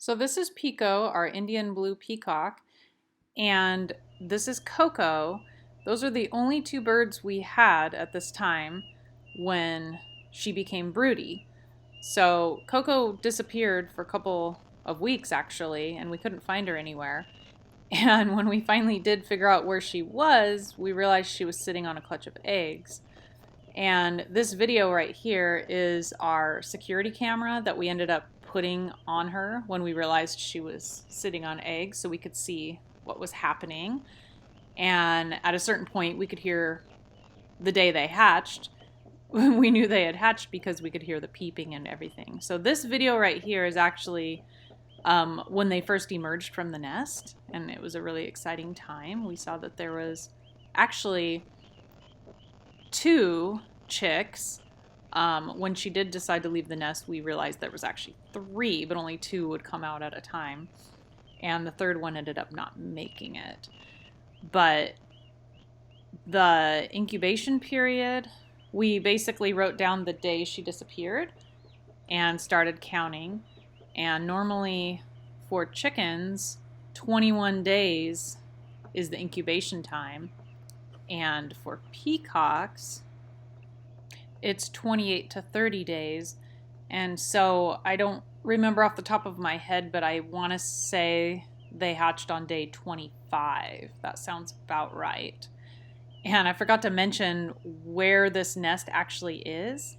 So this is Pico, our Indian blue peacock, and this is Coco. Those are the only two birds we had at this time when she became broody. So Coco disappeared for a couple of weeks actually, and we couldn't find her anywhere. And when we finally did figure out where she was, we realized she was sitting on a clutch of eggs. And this video right here is our security camera that we ended up putting on her when we realized she was sitting on eggs so we could see what was happening. And at a certain point, we could hear the day they hatched. We knew they had hatched because we could hear the peeping and everything. So this video right here is actually when they first emerged from the nest, and it was a really exciting time. We saw that there was actually two chicks. When she did decide to leave the nest, we realized there was actually three, but only two would come out at a time. And the third one ended up not making it. But the incubation period, we basically wrote down the day she disappeared and started counting. And normally for chickens, 21 days is the incubation time. And for peacocks, it's 28 to 30 days. And so I don't remember off the top of my head, but I want to say they hatched on day 25. That sounds about right. And I forgot to mention where this nest actually is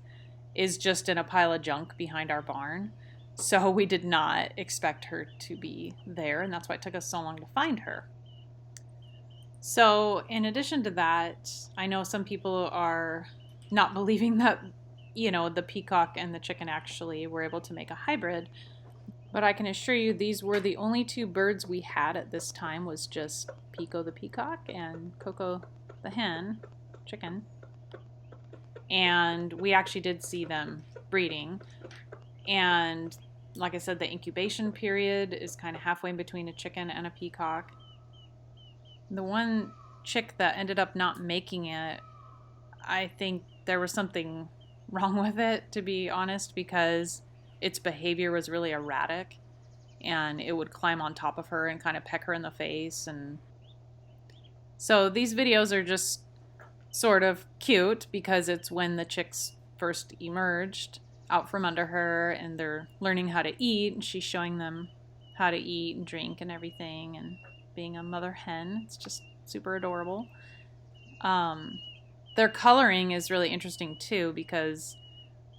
just in a pile of junk behind our barn. So we did not expect her to be there, and that's why it took us so long to find her. So in addition to that, I know some people are not believing that, the peacock and the chicken actually were able to make a hybrid. But I can assure you these were the only two birds we had at this time, was just Pico the peacock and Coco the hen, chicken. And we actually did see them breeding. And like I said, the incubation period is kind of halfway between a chicken and a peacock. The one chick that ended up not making it, I think there was something wrong with it, to be honest, because its behavior was really erratic, and it would climb on top of her and kind of peck her in the face. And so these videos are just sort of cute because it's when the chicks first emerged out from under her and they're learning how to eat, and she's showing them how to eat and drink and everything, and being a mother hen. It's just super adorable. Their coloring is really interesting too because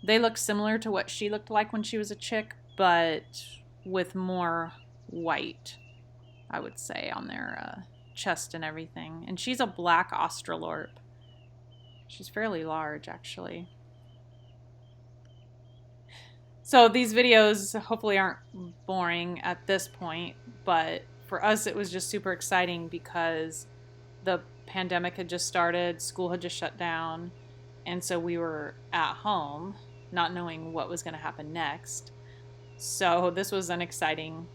they look similar to what she looked like when she was a chick, but with more white, I would say, on their chest and everything. And she's a black Australorp. She's fairly large, actually. So these videos hopefully aren't boring at this point, but for us it was just super exciting because the pandemic had just started, school had just shut down, and so we were at home not knowing what was going to happen next. So this was an exciting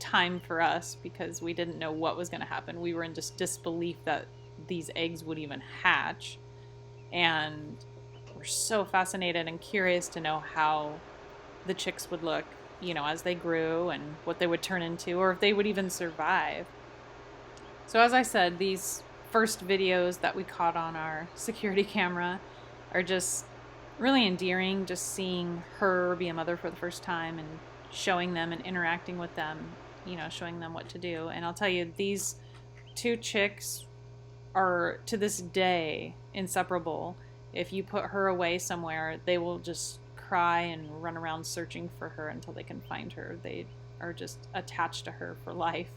time for us because we didn't know what was going to happen. We were in just disbelief that these eggs would even hatch, and we're so fascinated and curious to know how the chicks would look, as they grew and what they would turn into, or if they would even survive. So as I said, these first videos that we caught on our security camera are just really endearing, just seeing her be a mother for the first time and showing them and interacting with them, showing them what to do. And I'll tell you, these two chicks are to this day inseparable. If you put her away somewhere, they will just cry and run around searching for her until they can find her. They are just attached to her for life.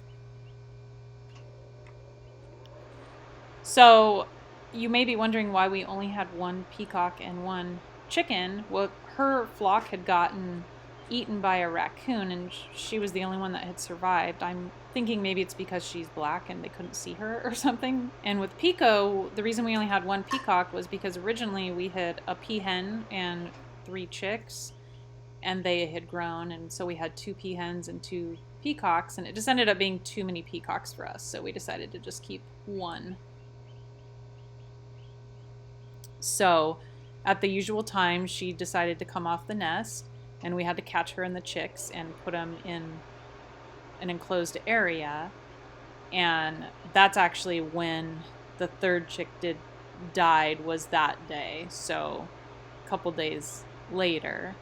So you may be wondering why we only had one peacock and one chicken. Well, her flock had gotten eaten by a raccoon, and she was the only one that had survived. I'm thinking maybe it's because she's black and they couldn't see her or something. And with Pico, the reason we only had one peacock was because originally we had a peahen and 3 chicks, and they had grown, and so we had 2 peahens and 2 peacocks, and it just ended up being too many peacocks for us, so we decided to just keep one. So at the usual time, she decided to come off the nest, and we had to catch her and the chicks and put them in an enclosed area. And that's actually when the third chick died, was that day. So a couple days later.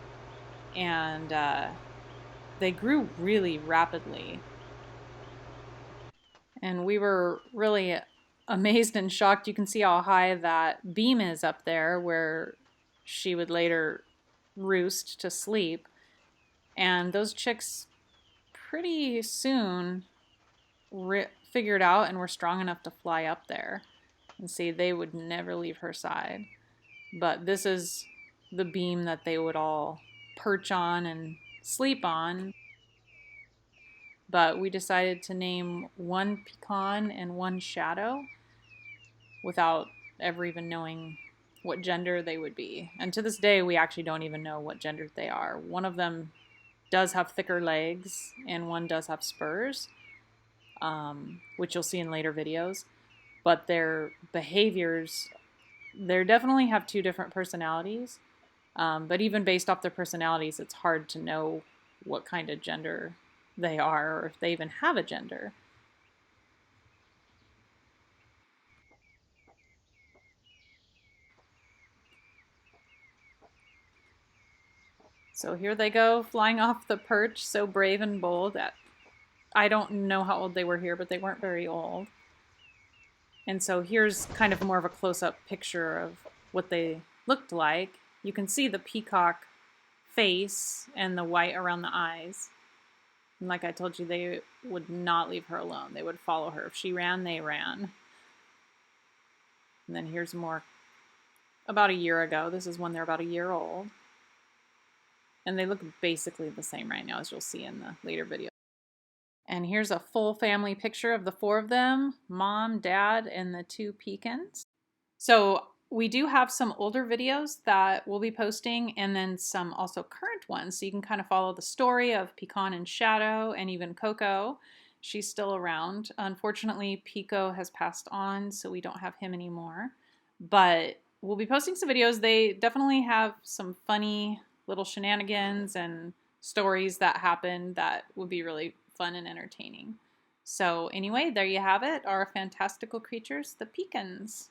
And they grew really rapidly. And we were really amazed and shocked. You can see how high that beam is up there where she would later roost to sleep. And those chicks pretty soon figured out and were strong enough to fly up there. And see, they would never leave her side. But this is the beam that they would all perch on and sleep on. But we decided to name one Pecan and one Shadow without ever even knowing what gender they would be. And to this day, we actually don't even know what gender they are. One of them does have thicker legs, and one does have spurs, which you'll see in later videos. But their behaviors, they definitely have two different personalities. But even based off their personalities, it's hard to know what kind of gender they are, or if they even have a gender. So here they go, flying off the perch, so brave and bold. I don't know how old they were here, but they weren't very old. And so here's kind of more of a close-up picture of what they looked like. You can see the peacock face and the white around the eyes. And like I told you, they would not leave her alone. They would follow her. If she ran, they ran. And then here's more about a year ago. This is when they're about a year old. And they look basically the same right now, as you'll see in the later video. And here's a full family picture of the four of them, mom, dad, and the two pecans. So we do have some older videos that we'll be posting, and then some also current ones. So you can kind of follow the story of Pecan and Shadow, and even Coco. She's still around. Unfortunately, Pico has passed on, so we don't have him anymore. But we'll be posting some videos. They definitely have some funny little shenanigans and stories that happen that would be really fun and entertaining. So anyway, there you have it, our fantastical creatures, the pecans.